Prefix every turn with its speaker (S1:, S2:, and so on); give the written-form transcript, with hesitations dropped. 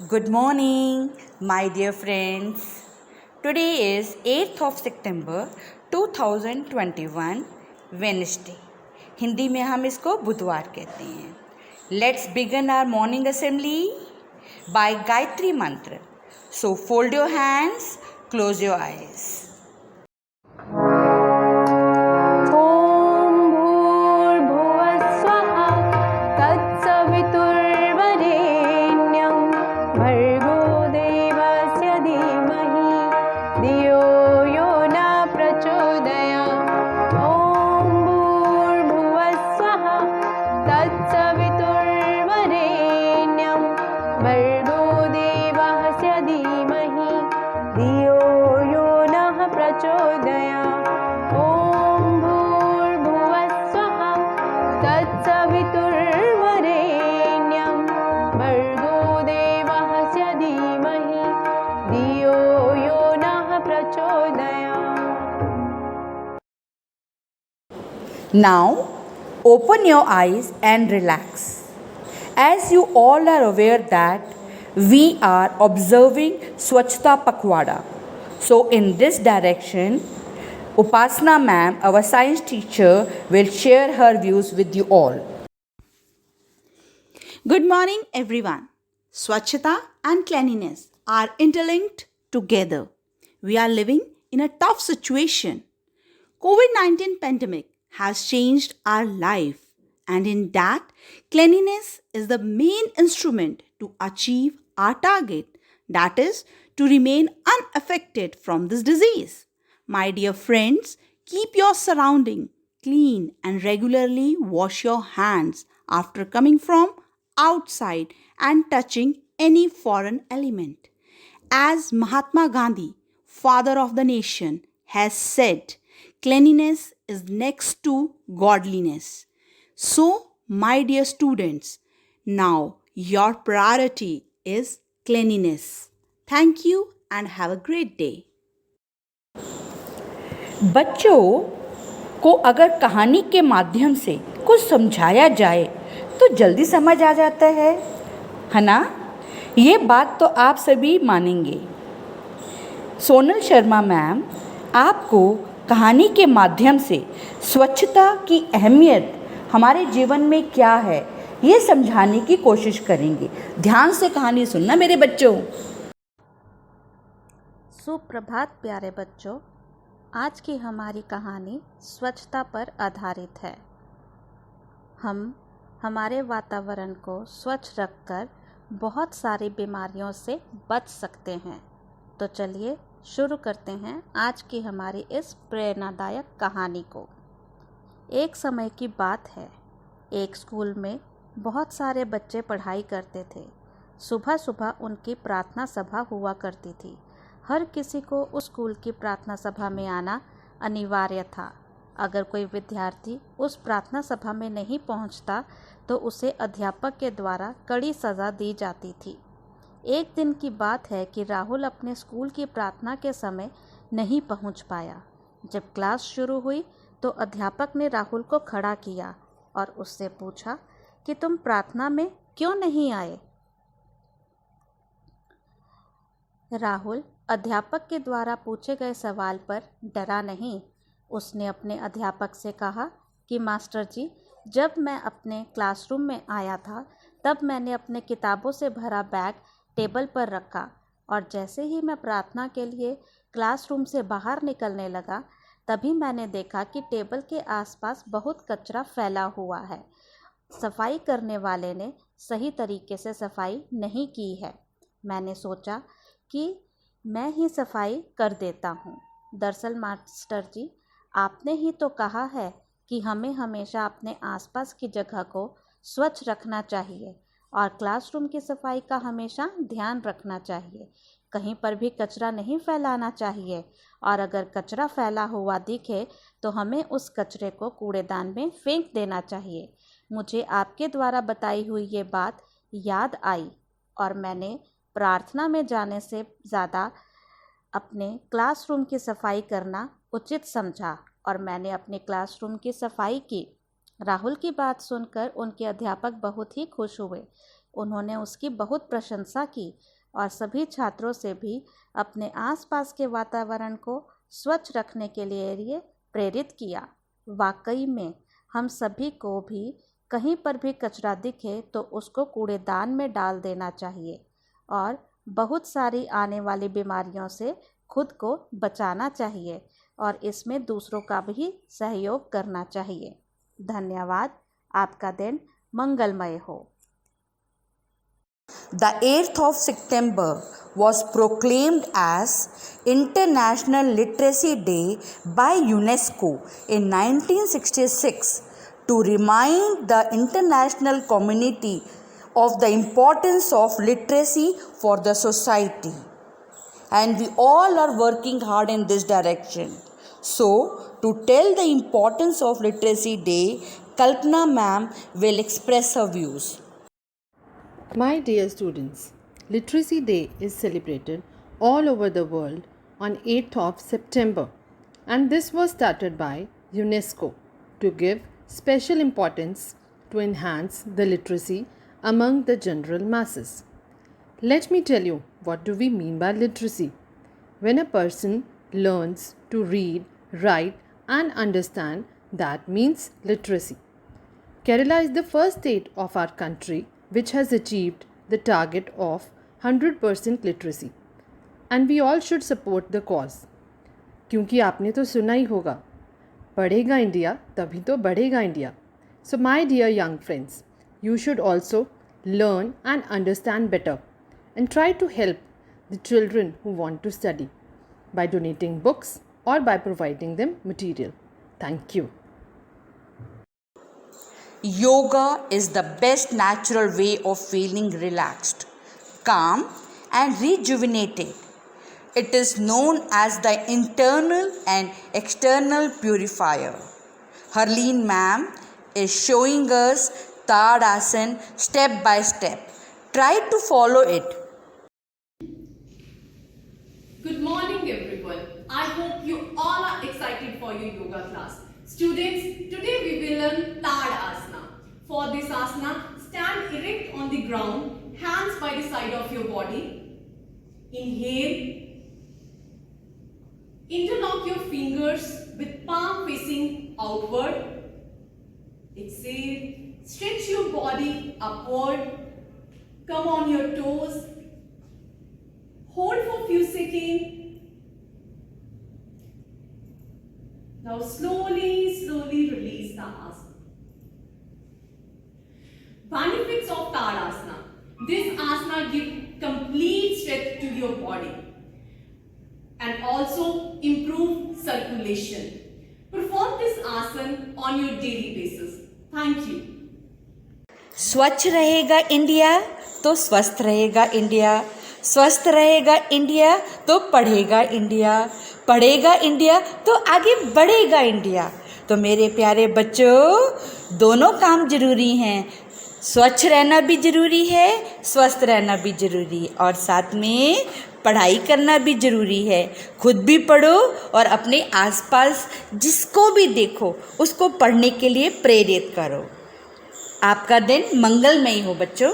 S1: Good morning, my dear friends. Today is 8th of September 2021, Wednesday. Hindi में हम इसको बुधवार कहते हैं. Let's begin our morning assembly by Gayatri Mantra. So fold your hands, close your eyes. Now, open your eyes and relax. As you all are aware that we are observing Swachhta Pakhwada. So, in this direction, Upasana ma'am, our science teacher, will share her views with you all.
S2: Good morning, everyone. Swachhata and cleanliness are interlinked together. We are living in a tough situation. COVID-19 pandemic has changed our life, and in that, cleanliness is the main instrument to achieve our target, that is, to remain unaffected from this disease. My dear friends, keep your surrounding clean and regularly wash your hands after coming from outside and touching any foreign element. As Mahatma Gandhi, father of the nation, has said, cleanliness is next to godliness. So, my dear students, now your priority is cleanliness. Thank you and have a great day.
S1: बच्चों को अगर कहानी के माध्यम से कुछ समझाया जाए तो जल्दी समझ आ जाता है ना? ये बात तो आप सभी मानेंगे. सोनल शर्मा मैम आपको कहानी के माध्यम से स्वच्छता की अहमियत हमारे जीवन में क्या है ये समझाने की कोशिश करेंगे. ध्यान से कहानी सुनना मेरे बच्चों.
S3: सुप्रभात प्यारे बच्चों. आज की हमारी कहानी स्वच्छता पर आधारित है. हम हमारे वातावरण को स्वच्छ रखकर बहुत सारी बीमारियों से बच सकते हैं. तो चलिए शुरू करते हैं आज की हमारी इस प्रेरणादायक कहानी को. एक समय की बात है. एक स्कूल में बहुत सारे बच्चे पढ़ाई करते थे. सुबह सुबह उनकी प्रार्थना सभा हुआ करती थी. हर किसी को उस स्कूल की प्रार्थना सभा में आना अनिवार्य था. अगर कोई विद्यार्थी उस प्रार्थना सभा में नहीं पहुंचता तो उसे अध्यापक के द्वारा कड़ी सज़ा दी जाती थी. एक दिन की बात है कि राहुल अपने स्कूल की प्रार्थना के समय नहीं पहुंच पाया. जब क्लास शुरू हुई तो अध्यापक ने राहुल को खड़ा किया और उससे पूछा कि तुम प्रार्थना में क्यों नहीं आए. राहुल अध्यापक के द्वारा पूछे गए सवाल पर डरा नहीं. उसने अपने अध्यापक से कहा कि मास्टर जी, जब मैं अपने क्लासरूम में आया था तब मैंने अपने किताबों से भरा बैग टेबल पर रखा और जैसे ही मैं प्रार्थना के लिए क्लासरूम से बाहर निकलने लगा तभी मैंने देखा कि टेबल के आसपास बहुत कचरा फैला हुआ है. सफाई करने वाले ने सही तरीके से सफाई नहीं की है. मैंने सोचा कि मैं ही सफाई कर देता हूँ. दरअसल मास्टर जी, आपने ही तो कहा है कि हमें हमेशा अपने आसपास की जगह को स्वच्छ रखना चाहिए और क्लासरूम की सफाई का हमेशा ध्यान रखना चाहिए. कहीं पर भी कचरा नहीं फैलाना चाहिए और अगर कचरा फैला हुआ दिखे तो हमें उस कचरे को कूड़ेदान में फेंक देना चाहिए. मुझे आपके द्वारा बताई हुई ये बात याद आई और मैंने प्रार्थना में जाने से ज़्यादा अपने क्लासरूम की सफाई करना उचित समझा और मैंने अपने क्लासरूम की सफाई की. राहुल की बात सुनकर उनके अध्यापक बहुत ही खुश हुए उन्होंने उसकी बहुत प्रशंसा की और सभी छात्रों से भी अपने आसपास के वातावरण को स्वच्छ रखने के लिए प्रेरित किया। वाकई में हम सभी को भी कहीं पर भी कचरा दिखे तो उसको कूड़ेदान में डाल देना चाहिए और बहुत सारी आने वाली बीमारियों से खुद को बचाना चाहिए और इसमें दूसरों का भी सहयोग करना चाहिए। धन्यवाद। आपका दिन मंगलमय हो।
S1: The 8th of September was proclaimed as International Literacy Day by UNESCO in 1966 to remind the international community of the importance of literacy for the society. And we all are working hard in this direction. So, to tell the importance of Literacy Day, Kalpana ma'am will express her views.
S4: My dear students, Literacy Day is celebrated all over the world on 8th of September, and this was started by UNESCO to give special importance to enhance the literacy among the general masses. Let me tell you, what do we mean by literacy? When a person learns to read, write and understand, that means literacy. Kerala is the first state of our country which has achieved the target of 100% literacy, and we all should support the cause. क्योंकि आपने तो सुना ही होगा, पढ़ेगा India तभी तो बढ़ेगा India. So my dear young friends, you should also learn and understand better and try to help the children who want to study by donating books or by providing them material. Thank you.
S1: Yoga is the best natural way of feeling relaxed, calm, and rejuvenated. It is known as the internal and external purifier. Harleen ma'am is showing us Tadasana step by step. Try to follow it.
S5: Good morning everyone. I hope you all are excited for your yoga class. Students, today we will learn Tadasana. For this asana, stand erect on the ground, hands by the side of your body. Inhale. Interlock your fingers with palm facing outward. Exhale. Stretch your body upward. Come on your toes. Hold for few seconds. Now slowly release the asana. Benefits of Tadasana. This asana gives complete strength to your body and also improve circulation. Perform this asana on your daily basis. Thank you.
S1: स्वच्छ रहेगा India तो स्वस्थ रहेगा India, स्वस्थ रहेगा India तो पढ़ेगा India, पढ़ेगा इंडिया तो आगे बढ़ेगा इंडिया। तो मेरे प्यारे बच्चों, दोनों काम जरूरी हैं, स्वच्छ रहना भी ज़रूरी है, स्वस्थ रहना भी ज़रूरी है और साथ में पढ़ाई करना भी ज़रूरी है। खुद भी पढ़ो और अपने आसपास जिसको भी देखो उसको पढ़ने के लिए प्रेरित करो। आपका दिन मंगलमय हो बच्चों।